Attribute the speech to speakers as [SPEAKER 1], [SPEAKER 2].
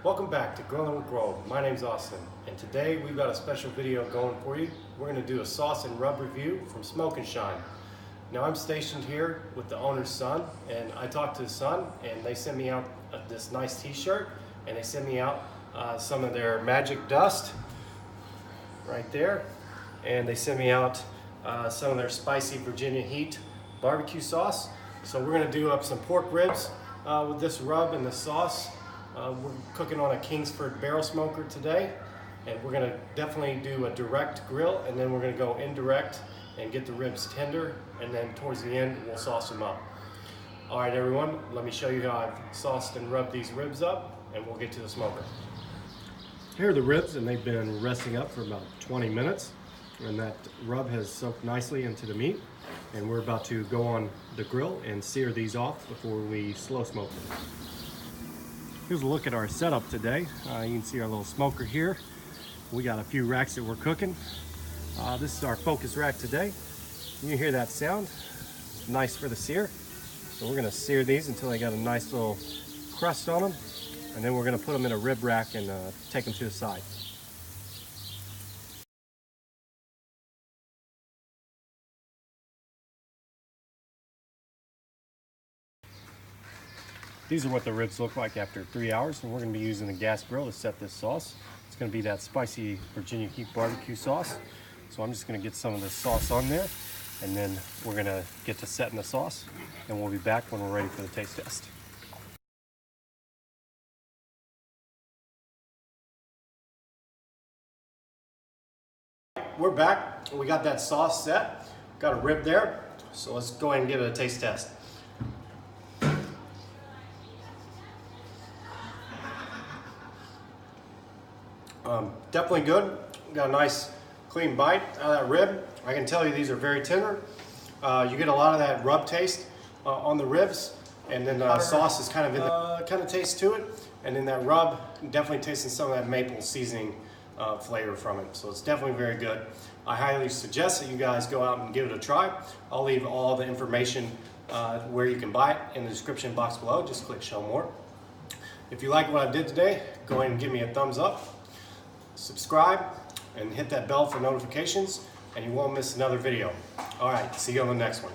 [SPEAKER 1] Welcome back to Grilling with Grove. My name's Austin, and today we've got a special video going for you. We're going to do a sauce and rub review from Smoke and Shine. Now I'm stationed here with the owner's son, and I talked to his son, and they sent me out this nice t-shirt, and they sent me out some of their magic dust right there, and they sent me out some of their spicy Virginia Heat BBQ sauce. So we're going to do up some pork ribs with this rub and the sauce. We're cooking on a Kingsford barrel smoker today, and we're going to definitely do a direct grill, and then we're going to go indirect and get the ribs tender, and then towards the end we'll sauce them up. All right everyone, let me show you how I've sauced and rubbed these ribs up, and we'll get to the smoker. Here are the ribs, and they've been resting up for about 20 minutes, and that rub has soaked nicely into the meat, and we're about to go on the grill and sear these off before we slow smoke them. Here's a look at our setup today. You can see our little smoker here. We got a few racks that we're cooking. This is our focus rack today. You can hear that sound. Nice for the sear. So we're gonna sear these until they got a nice little crust on them, and then we're gonna put them in a rib rack and take them to the side. These are what the ribs look like after 3 hours, and we're going to be using a gas grill to set this sauce. It's going to be that spicy Virginia Heat BBQ sauce. So I'm just going to get some of this sauce on there, and then we're going to get to setting the sauce, and we'll be back when we're ready for the taste test. We're back. We got that sauce set. Got a rib there, so let's go ahead and give it a taste test. Definitely good. Got a nice clean bite out of that rib. I can tell you these are very tender. You get a lot of that rub taste on the ribs, and then sauce is kind of in the kind of taste to it, and then that rub definitely tasting some of that maple seasoning flavor from it. So it's definitely very good. I highly suggest that you guys go out and give it a try. I'll leave all the information where you can buy it in the description box below. Just click show more. If you like what I did today, go ahead and give me a thumbs up. Subscribe and hit that bell for notifications, and you won't miss another video. All right, see you on the next one.